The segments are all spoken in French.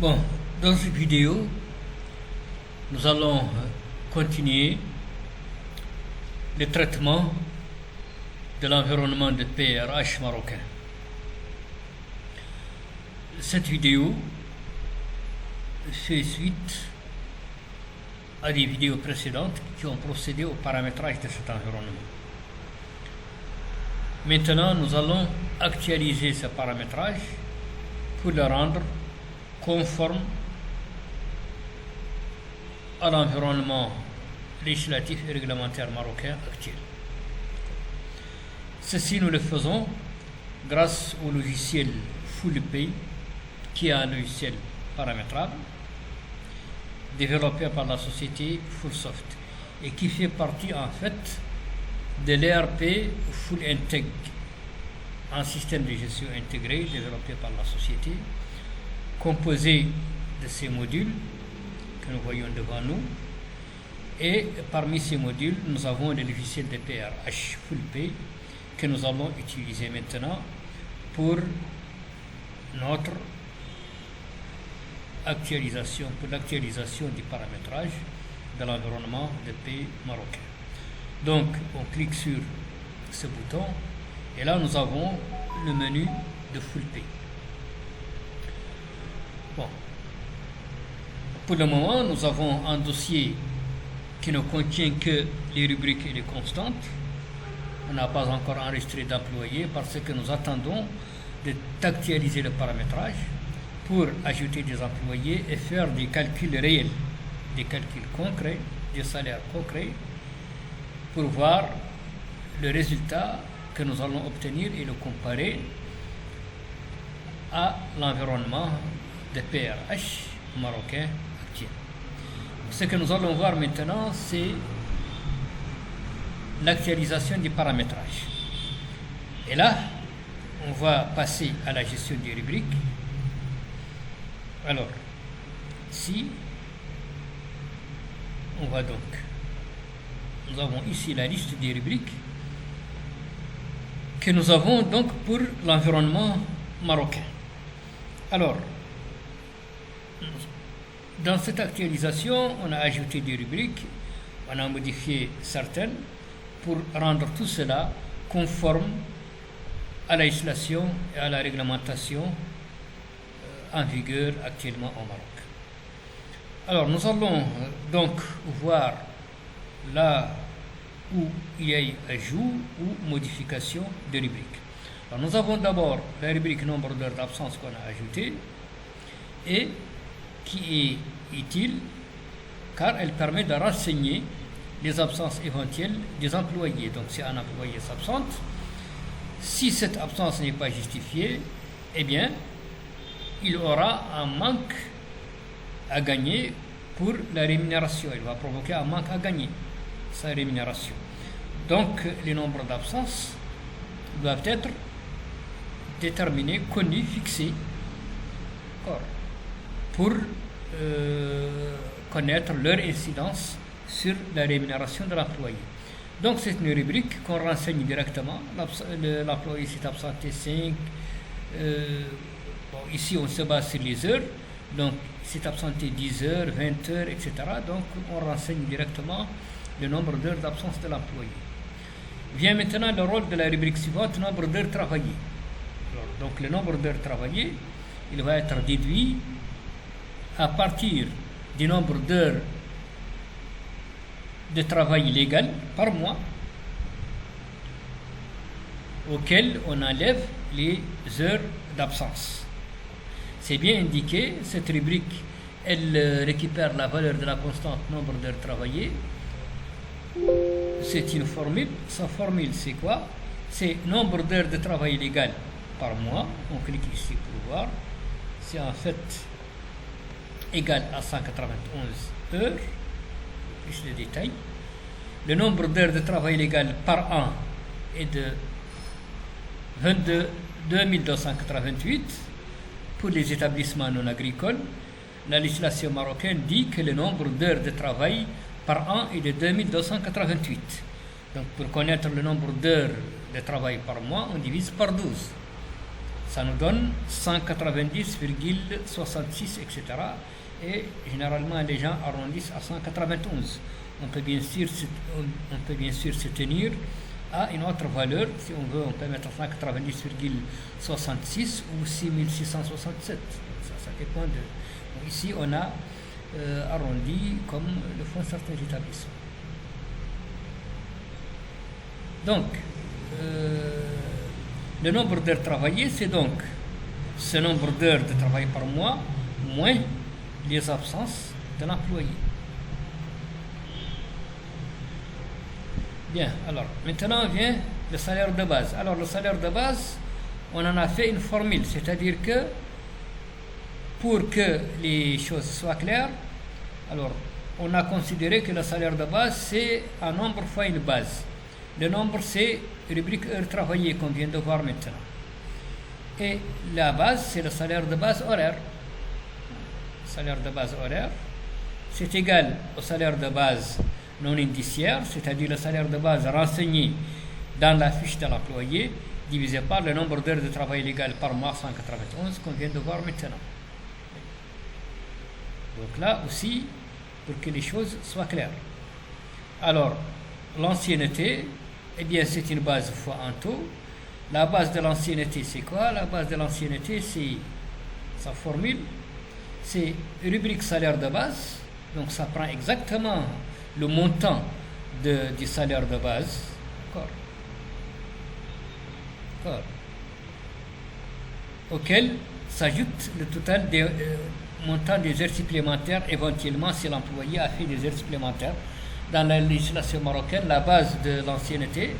Bon, dans cette vidéo, nous allons continuer le traitement de l'environnement de PRH marocain. Cette vidéo fait suite à des vidéos précédentes qui ont procédé au paramétrage de cet environnement. Maintenant, nous allons actualiser ce paramétrage pour le rendre conforme à l'environnement législatif et réglementaire marocain actuel. Ceci, nous le faisons grâce au logiciel FullPay, qui est un logiciel paramétrable développé par la société Fullsoft et qui fait partie en fait de l'ERP FullInteg, un système de gestion intégré développé par la société, composé de ces modules que nous voyons devant nous. Et parmi ces modules, nous avons le logiciel de PRH FullPay que nous allons utiliser maintenant pour notre actualisation, pour l'actualisation du paramétrage de l'environnement de paix marocain. Donc, on clique sur ce bouton et là, nous avons le menu de FullPay. Bon. Pour le moment, nous avons un dossier qui ne contient que les rubriques et les constantes. On n'a pas encore enregistré d'employés parce que nous attendons d'actualiser le paramétrage pour ajouter des employés et faire des calculs réels, des calculs concrets, des salaires concrets, pour voir le résultat que nous allons obtenir et le comparer à l'environnement de PRH marocain actuel. Ce que nous allons voir maintenant, c'est l'actualisation du paramétrage. Et là, on va passer à la gestion des rubriques. Alors, ici, on va donc, nous avons ici la liste des rubriques que nous avons donc pour l'environnement marocain. Alors, dans cette actualisation, on a ajouté des rubriques, on a modifié certaines pour rendre tout cela conforme à la législation et à la réglementation en vigueur actuellement au Maroc. Alors, nous allons donc voir là où il y a ajout ou modification de rubriques. Alors, nous avons d'abord la rubrique nombre d'heures d'absence qu'on a ajoutée et qui est utile car elle permet de renseigner les absences éventuelles des employés. Donc, si un employé s'absente, si cette absence n'est pas justifiée, eh bien, il aura un manque à gagner pour la rémunération. Il va provoquer un manque à gagner sa rémunération. Donc, les nombres d'absences doivent être déterminés, connus, fixés, pour connaître leur incidence sur la rémunération de l'employé. Donc, c'est une rubrique qu'on renseigne directement. L'employé s'est absenté 5. Ici, on se base sur les heures. Donc, il s'est absenté 10 heures, 20 heures, etc. Donc, on renseigne directement le nombre d'heures d'absence de l'employé. Vient maintenant le rôle de la rubrique suivante, nombre d'heures travaillées. Donc, le nombre d'heures travaillées, il va être déduit à partir du nombre d'heures de travail légal par mois auquel on enlève les heures d'absence. C'est bien indiqué, cette rubrique, elle récupère la valeur de la constante nombre d'heures travaillées. C'est une formule. Sa formule, c'est quoi? C'est nombre d'heures de travail légal par mois. On clique ici pour voir. C'est en fait égal à 191 heures. Plus de détails. Le nombre d'heures de travail légal par an est de 22 288 pour les établissements non agricoles. La législation marocaine dit que le nombre d'heures de travail par an est de 2288. Donc, pour connaître le nombre d'heures de travail par mois, on divise par 12. Ça nous donne 190,66, etc. Et généralement, les gens arrondissent à 191. On peut bien sûr se tenir à une autre valeur. Si on veut, on peut mettre 190,66 ou 6667. Ça dépend de... Donc ici, on a arrondi comme le font certains établissements. Donc, le nombre d'heures travaillées, c'est donc ce nombre d'heures de travail par mois moins les absences de l'employé. Bien, alors maintenant vient le salaire de base. Alors le salaire de base, on en a fait une formule, c'est-à-dire que pour que les choses soient claires, alors on a considéré que le salaire de base c'est un nombre fois une base. Le nombre c'est rubrique heures travaillées qu'on vient de voir maintenant. Et la base c'est le salaire de base horaire. Salaire de base horaire, c'est égal au salaire de base non indiciaire, c'est-à-dire le salaire de base renseigné dans la fiche de l'employé, divisé par le nombre d'heures de travail légal par mois, 191, qu'on vient de voir maintenant. Donc là aussi, pour que les choses soient claires. Alors, l'ancienneté, eh bien, c'est une base fois un taux. La base de l'ancienneté, c'est quoi? La base de l'ancienneté, c'est sa formule. C'est rubrique salaire de base. Donc, ça prend exactement le montant du salaire de base. D'accord. Auquel s'ajoute le total des montants des heures supplémentaires, éventuellement si l'employé a fait des heures supplémentaires. Dans la législation marocaine, la base de l'ancienneté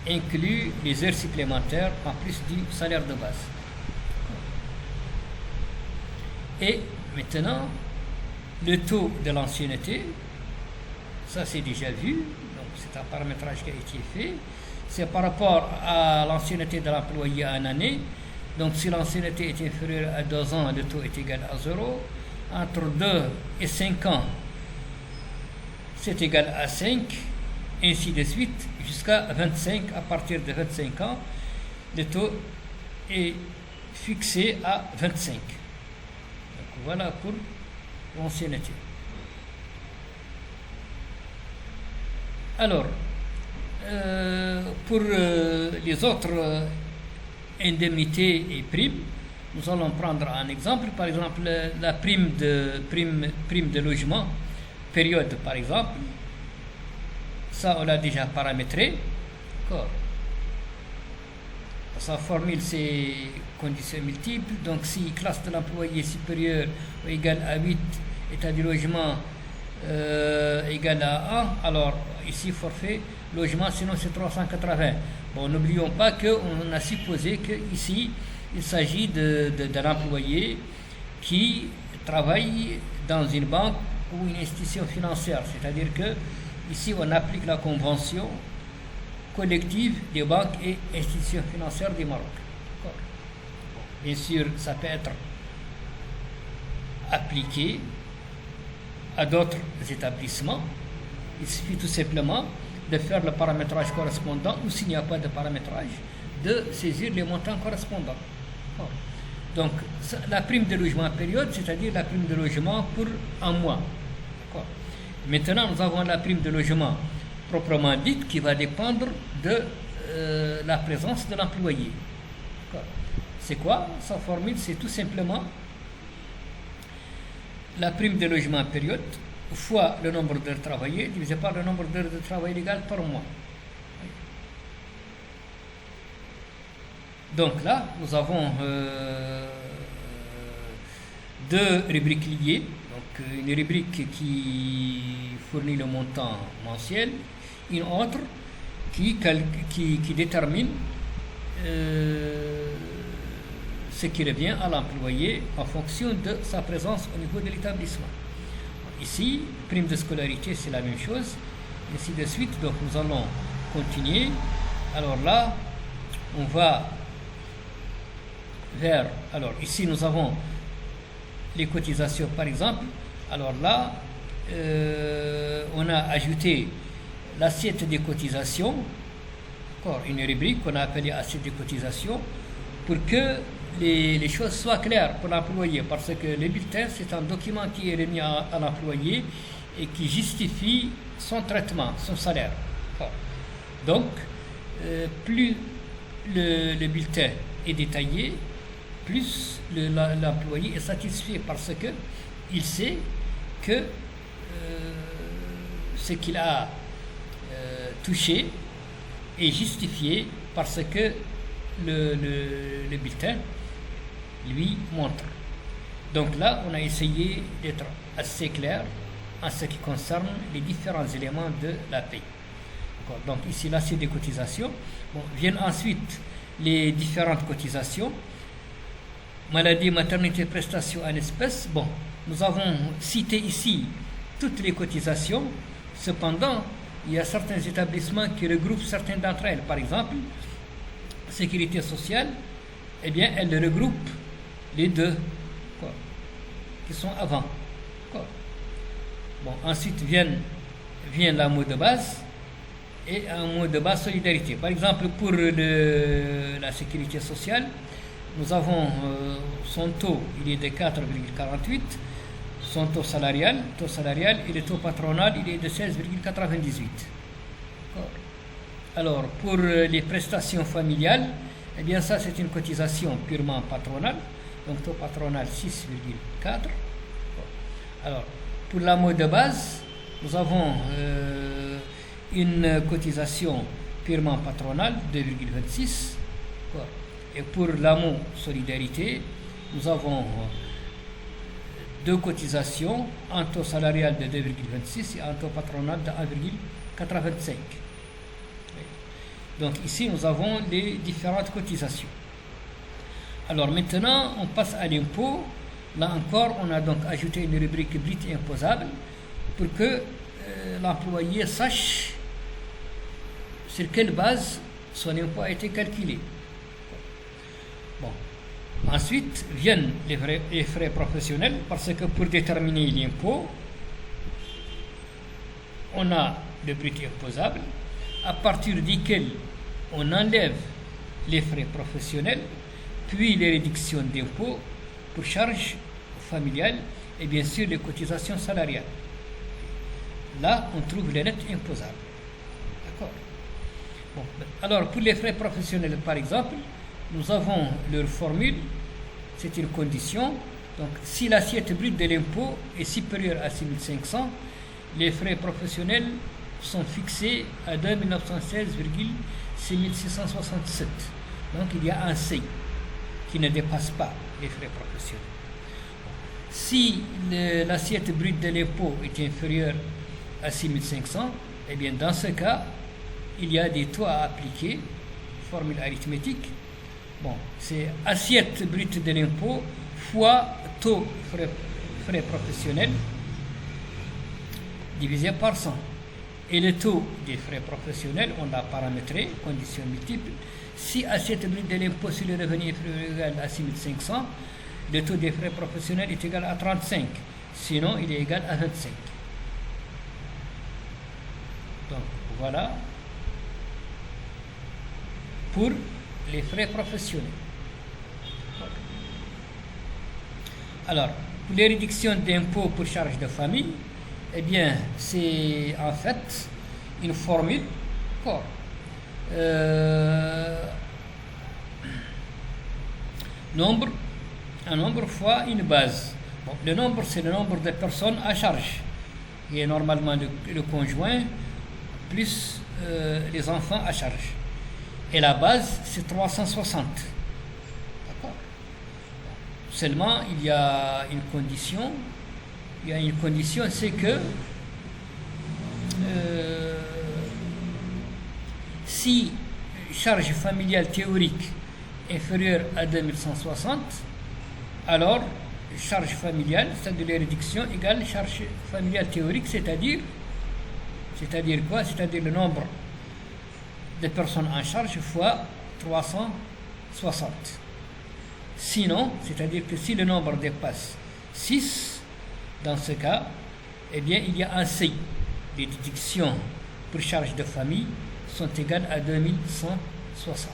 inclut les heures supplémentaires en plus du salaire de base. Et maintenant, le taux de l'ancienneté, ça c'est déjà vu, donc c'est un paramétrage qui a été fait. C'est par rapport à l'ancienneté de l'employé en année. Donc si l'ancienneté est inférieure à 2 ans, le taux est égal à 0. Entre 2 et 5 ans, c'est égal à 5, ainsi de suite, jusqu'à 25. À partir de 25 ans, le taux est fixé à 25. Donc voilà pour l'ancienneté. Alors, pour les autres indemnités et primes, nous allons prendre un exemple. Par exemple, la prime de logement, période par exemple, ça on l'a déjà paramétré. D'accord. Sa formule c'est conditions multiples. Donc si classe de l'employé supérieure ou égale à 8, état du logement égal à 1, alors ici forfait logement, sinon c'est 380. Bon, n'oublions pas qu'on a supposé qu'ici il s'agit d'un employé qui travaille dans une banque ou une institution financière, c'est-à-dire que ici on applique la convention collective des banques et institutions financières du Maroc. Bien sûr, ça peut être appliqué à d'autres établissements. Il suffit tout simplement de faire le paramétrage correspondant, ou s'il n'y a pas de paramétrage, de saisir les montants correspondants. Donc, la prime de logement en période, c'est-à-dire la prime de logement pour un mois. Maintenant, nous avons la prime de logement proprement dite qui va dépendre de la présence de l'employé. C'est quoi? Sa formule, c'est tout simplement la prime de logement en période fois le nombre d'heures travaillées divisé par le nombre d'heures de travail légal par mois. Donc là, nous avons deux rubriques liées. Donc une rubrique qui fournit le montant mensuel, une autre qui détermine ce qui revient à l'employé en fonction de sa présence au niveau de l'établissement. Ici, prime de scolarité, c'est la même chose, ainsi de suite. Donc nous allons continuer. Alors là, on va vers... Alors ici, nous avons les cotisations, par exemple. Alors là, on a ajouté l'assiette des cotisations, encore une rubrique qu'on a appelée assiette des cotisations, pour que les choses soient claires pour l'employé, parce que le bulletin, c'est un document qui est remis à l'employé et qui justifie son traitement, son salaire. Donc, plus le bulletin est détaillé, plus l'employé est satisfait parce que il sait que ce qu'il a touché est justifié parce que le bulletin lui montre. Donc là, on a essayé d'être assez clair en ce qui concerne les différents éléments de la paie. Donc ici, là, c'est des cotisations. Bon, viennent ensuite les différentes cotisations. Maladie, maternité, prestations en espèces. Bon, nous avons cité ici toutes les cotisations. Cependant, il y a certains établissements qui regroupent certaines d'entre elles. Par exemple, sécurité sociale, eh bien, elle regroupe les deux qui sont avant. Bon, ensuite vient la mot de base et un mot de base solidarité. Par exemple, pour la sécurité sociale, nous avons son taux, il est de 4,48, son taux salarial et le taux patronal, il est de 16,98. Alors, pour les prestations familiales, eh bien ça c'est une cotisation purement patronale, donc taux patronal 6,4. Alors, pour la mot de base, nous avons une cotisation purement patronale, 2,26. Et pour l'AMO solidarité, nous avons deux cotisations, un taux salarial de 2,26 et un taux patronal de 1,85. Donc ici, nous avons les différentes cotisations. Alors maintenant, on passe à l'impôt. Là encore, on a donc ajouté une rubrique brute imposable pour que l'employé sache sur quelle base son impôt a été calculé. Bon. Ensuite viennent les frais professionnels, parce que pour déterminer l'impôt, on a le brut imposable, à partir duquel on enlève les frais professionnels, puis les réductions d'impôts pour charges familiales et bien sûr les cotisations salariales. Là, on trouve les nets imposables. D'accord. Bon. Alors, pour les frais professionnels, par exemple, nous avons leur formule, c'est une condition. Donc, si l'assiette brute de l'impôt est supérieure à 6 500, les frais professionnels sont fixés à 2 916,6 667. Donc, il y a un seuil qui ne dépasse pas les frais professionnels. Si l'assiette brute de l'impôt est inférieure à 6 500, eh bien, dans ce cas, il y a des taux à appliquer, formule arithmétique. Bon, c'est assiette brute de l'impôt fois taux frais professionnels divisé par 100. Et le taux des frais professionnels, on l'a paramétré, condition multiple. Si assiette brute de l'impôt sur le revenu est égal à 6 500, le taux des frais professionnels est égal à 35. Sinon, il est égal à 25. Donc, voilà pour les frais professionnels. Alors, pour les réductions d'impôts pour charges de famille, eh bien, c'est en fait une formule. Un nombre fois une base. Bon, le nombre, c'est le nombre de personnes à charge, qui est normalement le conjoint plus les enfants à charge. Et la base, c'est 360. D'accord. Seulement, il y a une condition. Il y a une condition, c'est que si charge familiale théorique inférieure à 2160, alors charge familiale, c'est-à-dire les réductions, égale charge familiale théorique, c'est-à-dire quoi? C'est-à-dire le nombre de personnes en charge fois 360. Sinon, c'est-à-dire que si le nombre dépasse 6, dans ce cas, eh bien, il y a un seuil. Les déductions pour charges de famille sont égales à 2160.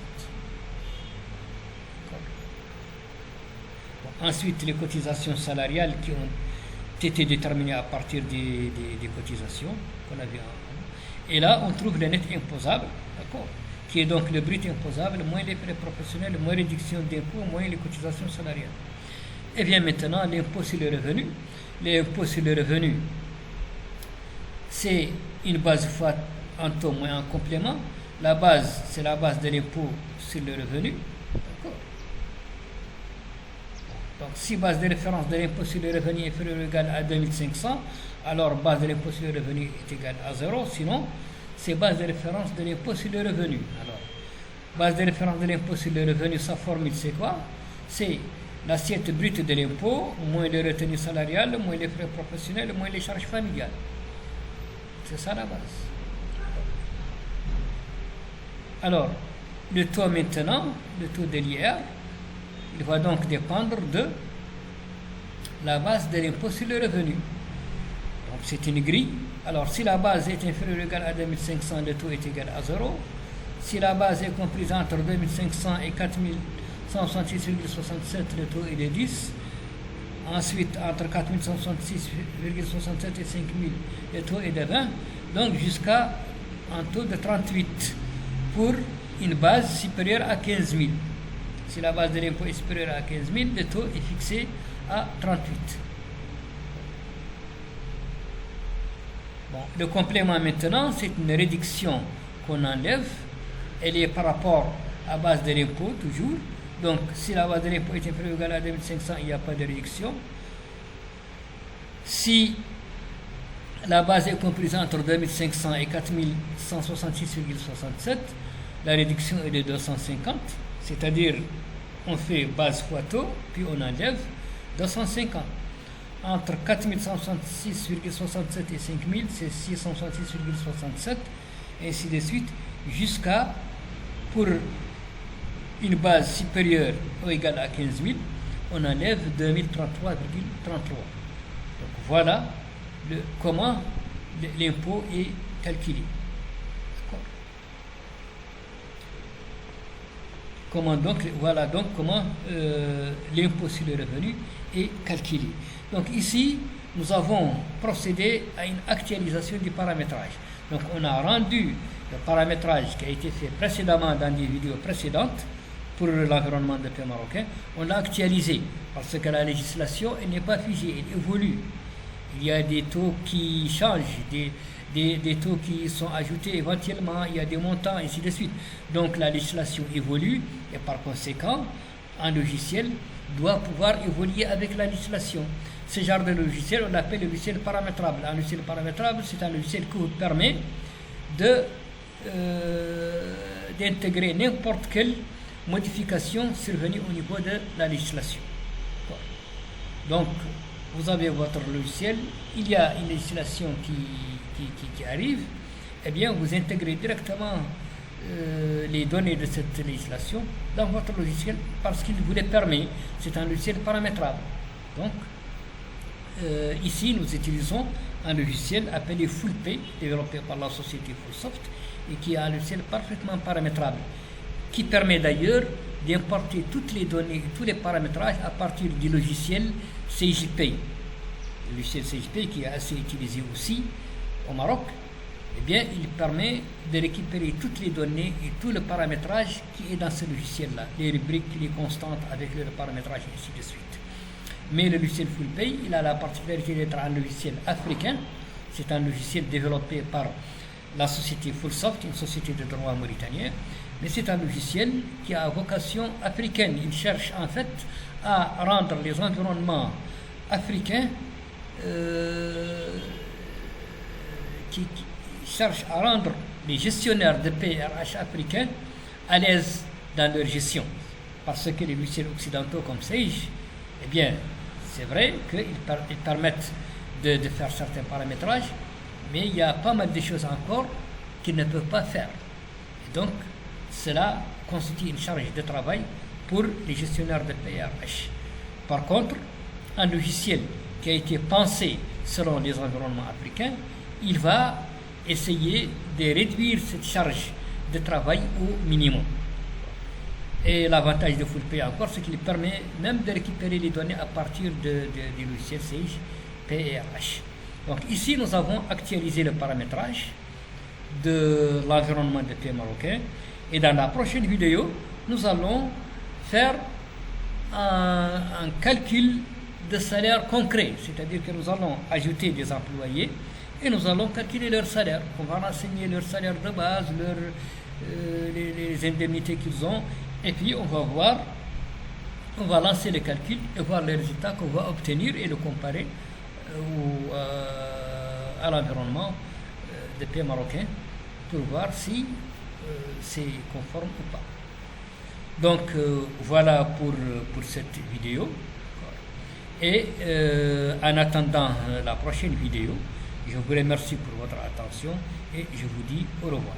Ensuite, les cotisations salariales qui ont été déterminées à partir des cotisations qu'on avait. Et là, on trouve le net imposable, d'accord, qui est donc le brut imposable, moins les frais professionnels, moins réduction d'impôts, moins les cotisations salariales. Et bien maintenant, l'impôt sur le revenu. L'impôt sur le revenu, c'est une base fois en taux moins en complément. La base, c'est la base de l'impôt sur le revenu. D'accord. Donc, si base de référence de l'impôt sur le revenu est inférieure ou égale à 2500, alors base de l'impôt sur le revenu est égale à 0. Sinon, c'est base de référence de l'impôt sur le revenu. Alors, base de référence de l'impôt sur le revenu, sa formule, c'est quoi? C'est l'assiette brute de l'impôt, moins les retenues salariales, moins les frais professionnels, moins les charges familiales. C'est ça la base. Alors, le taux maintenant, le taux de l'IR, il va donc dépendre de la base de l'impôt sur le revenu. Donc c'est une grille. Alors si la base est inférieure ou égale à 2500, le taux est égal à 0. Si la base est comprise entre 2500 et 4166,67, le taux est de 10. Ensuite, entre 4166,67 et 5000, le taux est de 20. Donc jusqu'à un taux de 38 pour une base supérieure à 15 000. Si la base de l'impôt est supérieure à 15 000, le taux est fixé à 38. Bon, le complément maintenant, c'est une réduction qu'on enlève. Elle est par rapport à base de l'impôt, toujours. Donc, si la base de l'impôt est inférieure ou égale à 2500, il n'y a pas de réduction. Si la base est comprise entre 2500 et 4166,67, la réduction est de 250, c'est-à-dire on fait base fois taux, puis on enlève 250. Entre 4166,67 et 5000, c'est 666,67, et ainsi de suite, jusqu'à, pour une base supérieure ou égale à 15 000, on enlève 2033,33. Donc voilà comment l'impôt est calculé. Voilà donc comment l'impôt sur le revenu est calculé. Donc ici, nous avons procédé à une actualisation du paramétrage. Donc on a rendu le paramétrage qui a été fait précédemment dans des vidéos précédentes pour l'environnement de paix marocain. On l'a actualisé parce que la législation n'est pas figée, elle évolue. Il y a des taux qui changent, des taux qui sont ajoutés éventuellement, il y a des montants, ainsi de suite. Donc la législation évolue et par conséquent, un logiciel doit pouvoir évoluer avec la législation. Ce genre de logiciel, on l'appelle le logiciel paramétrable. Un logiciel paramétrable, c'est un logiciel qui vous permet d'intégrer n'importe quelle modification survenue au niveau de la législation. Donc, vous avez votre logiciel, il y a une législation qui arrive, eh bien vous intégrez directement les données de cette législation dans votre logiciel parce qu'il vous les permet. C'est un logiciel paramétrable. Donc, ici nous utilisons un logiciel appelé FullPay, développé par la société Fullsoft, et qui est un logiciel parfaitement paramétrable, qui permet d'ailleurs d'importer toutes les données, tous les paramétrages à partir du logiciel CJPay. Le logiciel CJPay qui est assez utilisé aussi au Maroc, eh bien, il permet de récupérer toutes les données et tout le paramétrage qui est dans ce logiciel-là, les rubriques, les constantes avec le paramétrage, et ainsi de suite. Mais le logiciel FullPay, il a la particularité d'être un logiciel africain. C'est un logiciel développé par la société Fullsoft, une société de droit mauritanien, mais c'est un logiciel qui a vocation africaine. Il cherche en fait à rendre les environnements africains, qui cherche à rendre les gestionnaires de PRH africains à l'aise dans leur gestion. Parce que les logiciels occidentaux comme Sage, eh bien, c'est vrai qu'ils permettent de faire certains paramétrages, mais il y a pas mal de choses encore qu'ils ne peuvent pas faire. Et donc, cela constitue une charge de travail pour les gestionnaires de PRH. Par contre, un logiciel qui a été pensé selon les environnements africains, il va essayer de réduire cette charge de travail au minimum. Et l'avantage de FullPay encore, c'est qu'il permet même de récupérer les données à partir du logiciel CIG PRH. Donc ici, nous avons actualisé le paramétrage de l'environnement de Pay marocain. Et dans la prochaine vidéo, nous allons faire un calcul de salaire concret. C'est-à-dire que nous allons ajouter des employés et nous allons calculer leur salaire. On va renseigner leur salaire de base, les indemnités qu'ils ont. Et puis on va voir, on va lancer le calcul et voir les résultats qu'on va obtenir et le comparer à l'environnement de Pay marocain pour voir si c'est conforme ou pas. Donc voilà pour cette vidéo. Et en attendant la prochaine vidéo, je vous remercie pour votre attention et je vous dis au revoir.